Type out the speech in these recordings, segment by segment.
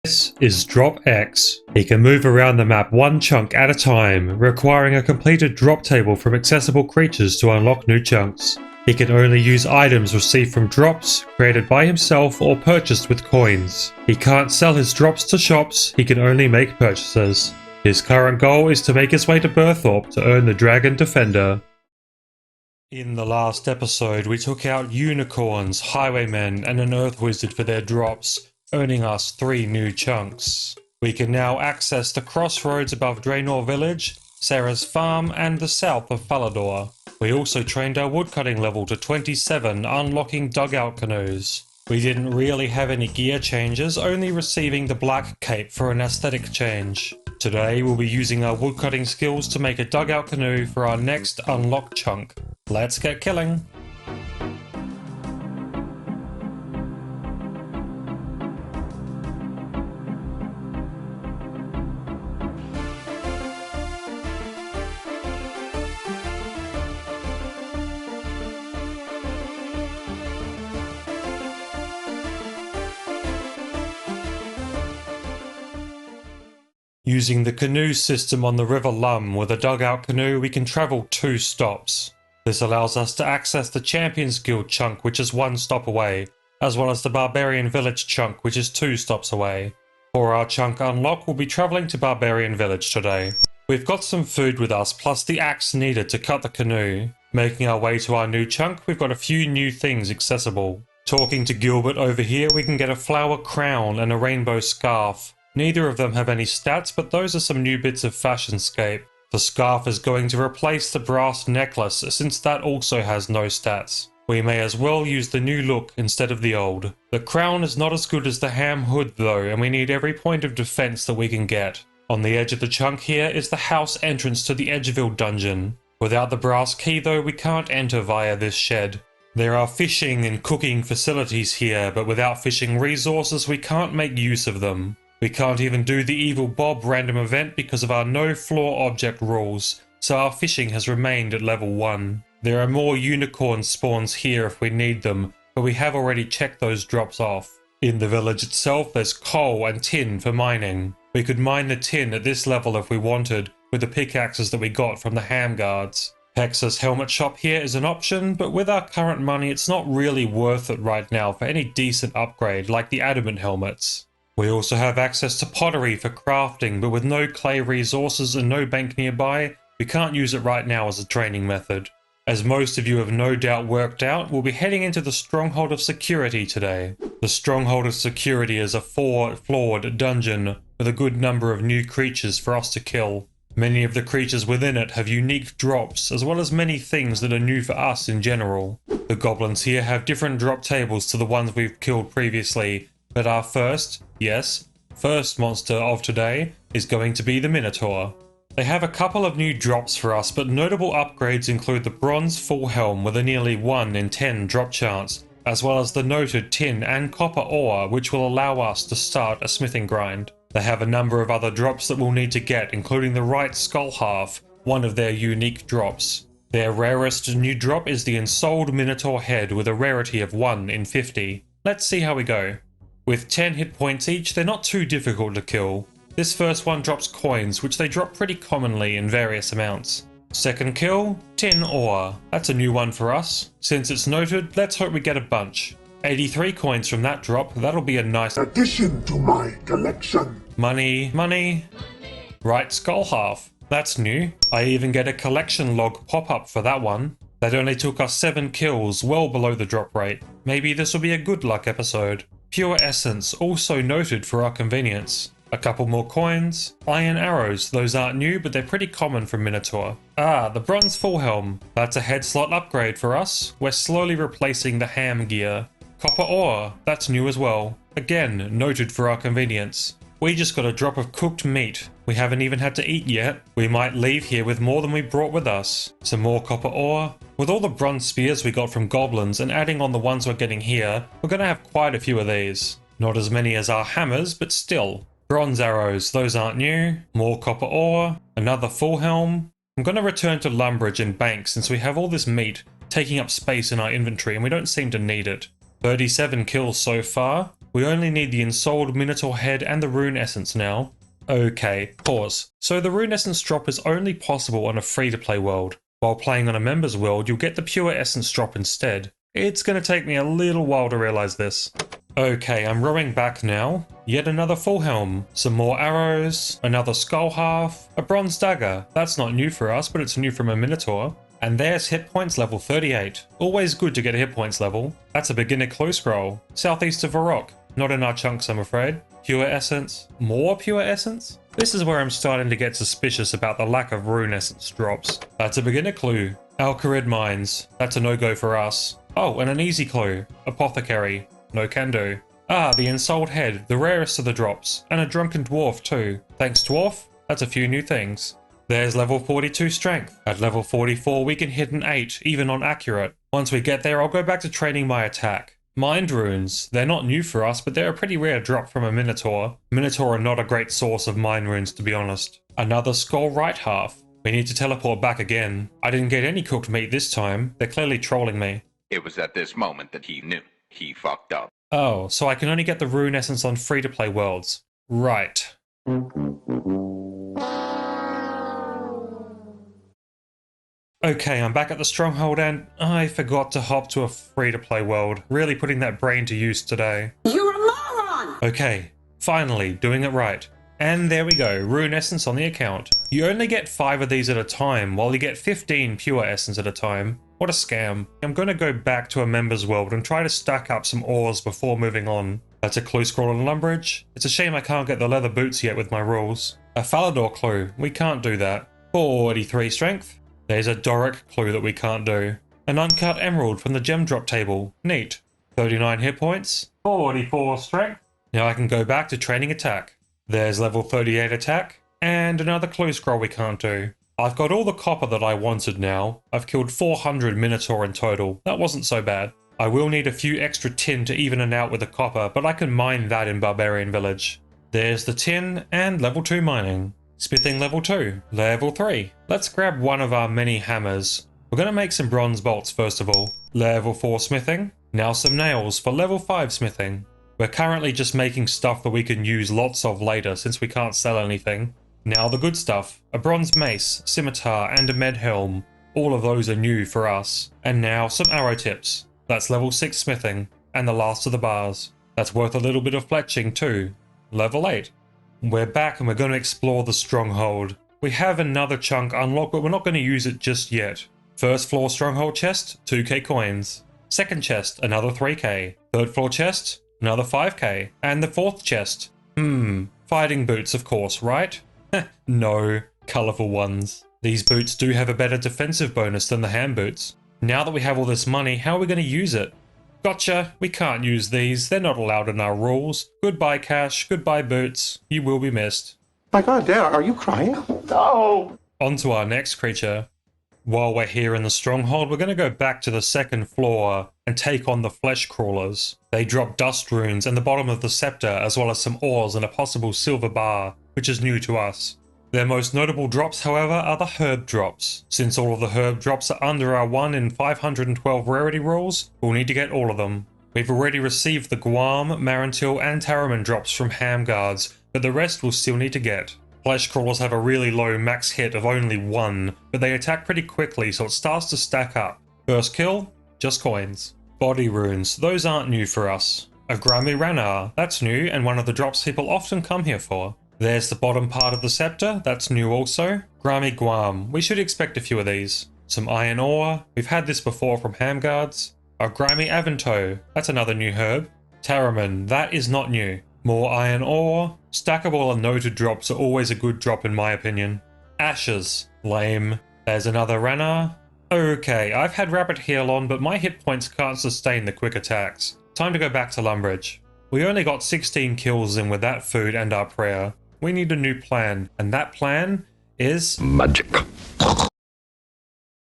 This is Drop X. He can move around the map one chunk at a time, requiring a completed drop table from accessible creatures to unlock new chunks. He can only use items received from drops, created by himself or purchased with coins. He can't sell his drops to shops, he can only make purchases. His current goal is to make his way to Burthorpe to earn the Dragon Defender. In the last episode, we took out unicorns, highwaymen, and an earth wizard for their drops, earning us 3 new chunks. We can now access the crossroads above Draenor Village, Sarah's farm, and the south of Falador. We also trained our woodcutting level to 27, unlocking dugout canoes. We didn't really have any gear changes, only receiving the black cape for an aesthetic change. Today we'll be using our woodcutting skills to make a dugout canoe for our next unlock chunk. Let's get killing! Using the canoe system on the River Lum with a dugout canoe, we can travel 2 stops. This allows us to access the Champions Guild chunk, which is 1 stop away, as well as the Barbarian Village chunk, which is 2 stops away. For our chunk unlock, we'll be travelling to Barbarian Village today. We've got some food with us, plus the axe needed to cut the canoe. Making our way to our new chunk, we've got a few new things accessible. Talking to Gilbert over here, we can get a flower crown and a rainbow scarf. Neither of them have any stats, but those are some new bits of Citizenscape. The scarf is going to replace the brass necklace, since that also has no stats. We may as well use the new look instead of the old. The crown is not as good as the ham hood though, and we need every point of defense that we can get. On the edge of the chunk here is the house entrance to the Edgeville dungeon. Without the brass key though, we can't enter via this shed. There are fishing and cooking facilities here, but without fishing resources we can't make use of them. We can't even do the Evil Bob random event because of our no floor object rules, so our fishing has remained at level 1. There are more unicorn spawns here if we need them, but we have already checked those drops off. In the village itself there's coal and tin for mining. We could mine the tin at this level if we wanted, with the pickaxes that we got from the ham guards. Hexa's helmet shop here is an option, but with our current money it's not really worth it right now for any decent upgrade like the adamant helmets. We also have access to pottery for crafting, but with no clay resources and no bank nearby, we can't use it right now as a training method. As most of you have no doubt worked out, we'll be heading into the Stronghold of Security today. The Stronghold of Security is a 4-floored dungeon with a good number of new creatures for us to kill. Many of the creatures within it have unique drops, as well as many things that are new for us in general. The goblins here have different drop tables to the ones we've killed previously, but our first monster of today is going to be the Minotaur. They have a couple of new drops for us, but notable upgrades include the bronze full helm with a nearly 1 in 10 drop chance, as well as the noted tin and copper ore, which will allow us to start a smithing grind. They have a number of other drops that we'll need to get, including the right skull half, one of their unique drops. Their rarest new drop is the Ensouled Minotaur head with a rarity of 1 in 50. Let's see how we go. With 10 hit points each, they're not too difficult to kill. This first one drops coins, which they drop pretty commonly in various amounts. Second kill, tin ore. That's a new one for us. Since it's noted, let's hope we get a bunch. 83 coins from that drop, that'll be a nice addition to my collection. Money, money. Right skull half. That's new. I even get a collection log pop-up for that one. That only took us 7 kills, well below the drop rate. Maybe this will be a good luck episode. Pure Essence, also noted for our convenience. A couple more coins. Iron arrows, those aren't new, but they're pretty common from Minotaur. Ah, the bronze full helm. That's a head slot upgrade for us. We're slowly replacing the ham gear. Copper ore, that's new as well. Again, noted for our convenience. We just got a drop of cooked meat. We haven't even had to eat yet. We might leave here with more than we brought with us. Some more copper ore. With all the bronze spears we got from goblins and adding on the ones we're getting here, we're going to have quite a few of these. Not as many as our hammers, but still. Bronze arrows, those aren't new. More copper ore. Another full helm. I'm going to return to Lumbridge and bank since we have all this meat taking up space in our inventory and we don't seem to need it. 37 kills so far. We only need the ensouled Minotaur head and the rune essence now. Okay, pause. So the rune essence drop is only possible on a free-to-play world. While playing on a members world, you'll get the pure essence drop instead. It's going to take me a little while to realize this. Okay, I'm rowing back now. Yet another full helm, some more arrows, another skull half, a bronze dagger. That's not new for us, but it's new from a Minotaur. And there's hit points level 38. Always good to get a hit points level. That's a beginner clue scroll. Southeast of Varrock. Not in our chunks, I'm afraid. Pure essence. More pure essence? This is where I'm starting to get suspicious about the lack of rune essence drops. That's a beginner clue. Alcarid Mines. That's a no-go for us. Oh, and an easy clue. Apothecary. No can do. Ah, the ensouled head. The rarest of the drops. And a drunken dwarf too. Thanks, dwarf. That's a few new things. There's level 42 strength. At level 44 we can hit an 8, even on accurate. Once we get there I'll go back to training my attack. Mind runes. They're not new for us, but they're a pretty rare drop from a Minotaur. Minotaur are not a great source of mind runes, to be honest. Another skull right half. We need to teleport back again. I didn't get any cooked meat this time. They're clearly trolling me. It was at this moment that he knew. He fucked up. Oh, so I can only get the rune essence on free-to-play worlds. Right. Okay, I'm back at the stronghold and I forgot to hop to a free-to-play world. Really putting that brain to use today. You're a moron! Okay, finally, doing it right. And there we go, rune essence on the account. You only get 5 of these at a time, while you get 15 pure essence at a time. What a scam. I'm going to go back to a members world and try to stack up some ores before moving on. That's a clue scroll on Lumbridge. It's a shame I can't get the leather boots yet with my rules. A Falador clue, we can't do that. 43 strength. There's a Doric clue that we can't do. An uncut emerald from the gem drop table. Neat. 39 hit points. 44 strength. Now I can go back to training attack. There's level 38 attack. And another clue scroll we can't do. I've got all the copper that I wanted now. I've killed 400 Minotaur in total. That wasn't so bad. I will need a few extra tin to even it out with the copper, but I can mine that in Barbarian Village. There's the tin and level 2 mining. Smithing level 2, level 3. Let's grab one of our many hammers. We're going to make some bronze bolts first of all. Level 4 smithing. Now some nails for level 5 smithing. We're currently just making stuff that we can use lots of later since we can't sell anything. Now the good stuff. A bronze mace, scimitar and a med helm. All of those are new for us. And now some arrow tips. That's level 6 smithing. And the last of the bars. That's worth a little bit of fletching too. Level 8. We're back and we're going to explore the stronghold. We have another chunk unlocked, but we're not going to use it just yet. First floor stronghold chest, 2k coins. Second chest, another 3k. Third floor chest, another 5k. And the fourth chest, fighting boots of course, right? No, colourful ones. These boots do have a better defensive bonus than the hand boots. Now that we have all this money, how are we going to use it? Gotcha, we can't use these, they're not allowed in our rules. Goodbye cash, goodbye boots, you will be missed. My God, Dad, are you crying? No! On to our next creature. While we're here in the stronghold, we're going to go back to the second floor and take on the flesh crawlers. They drop dust runes and the bottom of the scepter, as well as some ores and a possible silver bar, which is new to us. Their most notable drops, however, are the herb drops. Since all of the herb drops are under our 1 in 512 rarity rules, we'll need to get all of them. We've already received the Guam, Marantil and Taraman drops from ham guards, but the rest we'll still need to get. Flesh crawlers have a really low max hit of only 1, but they attack pretty quickly so it starts to stack up. First kill, just coins. Body runes, those aren't new for us. A Grami Ranar, that's new and one of the drops people often come here for. There's the bottom part of the scepter, that's new also. Grami Guam, we should expect a few of these. Some iron ore, we've had this before from ham guards. A Grami Avanto, that's another new herb. Taraman, that is not new. More iron ore. Stackable and noted drops are always a good drop in my opinion. Ashes, lame. There's another Ranar. Okay, I've had Rapid Heal on, but my hit points can't sustain the quick attacks. Time to go back to Lumbridge. We only got 16 kills in with that food and our prayer. We need a new plan, and that plan is Magic.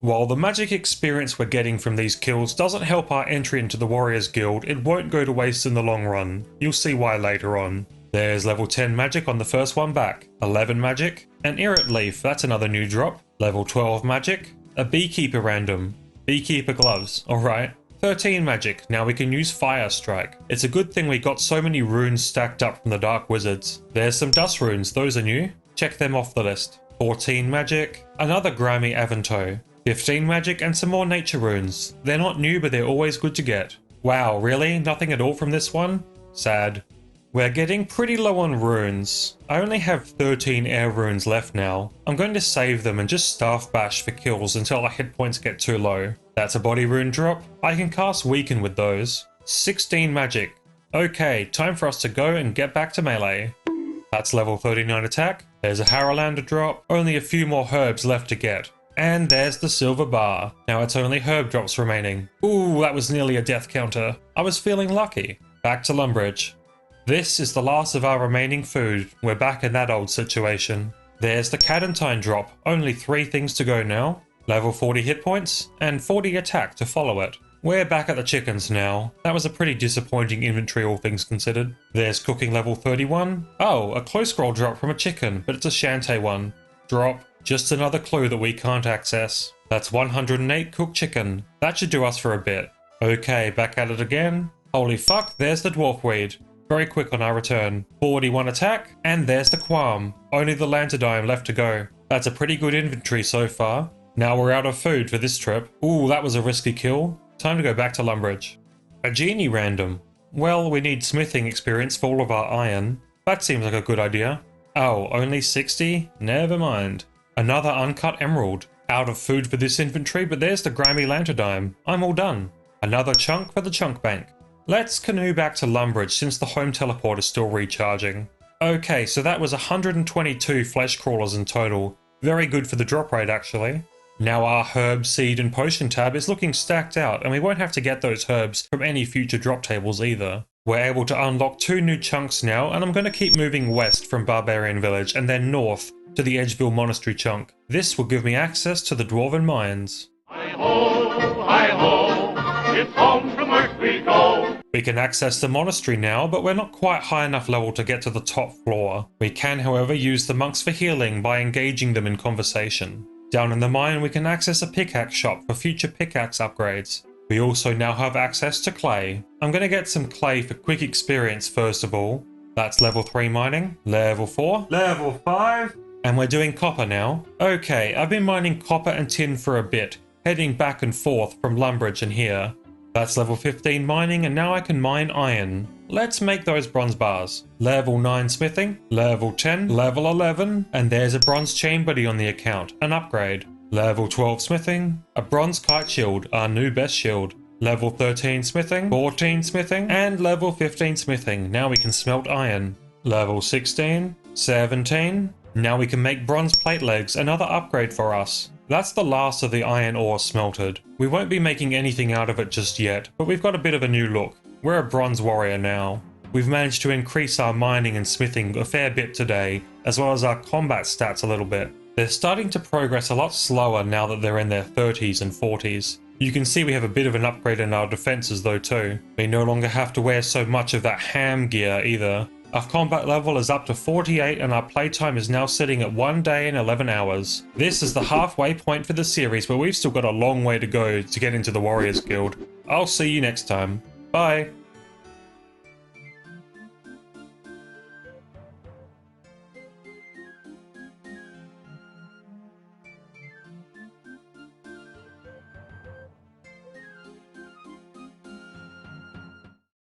While the magic experience we're getting from these kills doesn't help our entry into the Warriors Guild, it won't go to waste in the long run. You'll see why later on. There's level 10 magic on the first one back, 11 magic, an Irrit Leaf, that's another new drop, level 12 magic, a Beekeeper random, Beekeeper gloves, alright, 13 magic, now we can use Fire Strike. It's a good thing we got so many runes stacked up from the Dark Wizards. There's some dust runes, those are new. Check them off the list. 14 magic, another Grimy Avanto. 15 magic and some more nature runes. They're not new, but they're always good to get. Wow, really? Nothing at all from this one? Sad. We're getting pretty low on runes. I only have 13 air runes left now. I'm going to save them and just staff bash for kills until our hit points get too low. That's a body rune drop. I can cast weaken with those. 16 magic. Okay, time for us to go and get back to melee. That's level 39 attack. There's a Harrowlander drop. Only a few more herbs left to get. And there's the silver bar. Now it's only herb drops remaining. Ooh, that was nearly a death counter. I was feeling lucky. Back to Lumbridge. This is the last of our remaining food. We're back in that old situation. There's the Cadentine drop. Only 3 things to go now. Level 40 hit points and 40 attack to follow it. We're back at the chickens now. That was a pretty disappointing inventory all things considered. There's cooking level 31. Oh, a close scroll drop from a chicken, but it's a Shantae one. Drop. Just another clue that we can't access. That's 108 cooked chicken. That should do us for a bit. Okay, back at it again. Holy fuck, there's the dwarf weed. Very quick on our return. 41 attack, and there's the Qualm. Only the Lanterdime left to go. That's a pretty good inventory so far. Now we're out of food for this trip. Ooh, that was a risky kill. Time to go back to Lumbridge. A genie random. Well, we need smithing experience for all of our iron. That seems like a good idea. Oh, only 60? Never mind. Another uncut emerald. Out of food for this inventory, but there's the Grimy Lanterdime. I'm all done. Another chunk for the chunk bank. Let's canoe back to Lumbridge since the home teleport is still recharging. Okay, so that was 122 flesh crawlers in total. Very good for the drop rate actually. Now our herb, seed and potion tab is looking stacked out and we won't have to get those herbs from any future drop tables either. We're able to unlock 2 new chunks now and I'm going to keep moving west from Barbarian Village and then north to the Edgeville Monastery chunk. This will give me access to the Dwarven Mines. Hi-ho, it's home from work we go. We can access the monastery now, but we're not quite high enough level to get to the top floor. We can, however, use the monks for healing by engaging them in conversation. Down in the mine, we can access a pickaxe shop for future pickaxe upgrades. We also now have access to clay. I'm going to get some clay for quick experience first of all. That's level 3 mining, level 4, level 5, and we're doing copper now. Okay, I've been mining copper and tin for a bit, heading back and forth from Lumbridge and here. That's level 15 mining and now I can mine iron. Let's make those bronze bars. Level 9 smithing, level 10, level 11, and there's a bronze chain buddy on the account, an upgrade. Level 12 smithing, a bronze kite shield, our new best shield. Level 13 smithing, 14 smithing, and level 15 smithing. Now we can smelt iron. Level 16, 17, now we can make bronze plate legs, another upgrade for us. That's the last of the iron ore smelted. We won't be making anything out of it just yet, but we've got a bit of a new look. We're a bronze warrior now. We've managed to increase our mining and smithing a fair bit today, as well as our combat stats a little bit. They're starting to progress a lot slower now that they're in their 30s and 40s. You can see we have a bit of an upgrade in our defenses though too. We no longer have to wear so much of that ham gear either. Our combat level is up to 48 and our playtime is now sitting at 1 day and 11 hours. This is the halfway point for the series, but we've still got a long way to go to get into the Warriors Guild. I'll see you next time. Bye!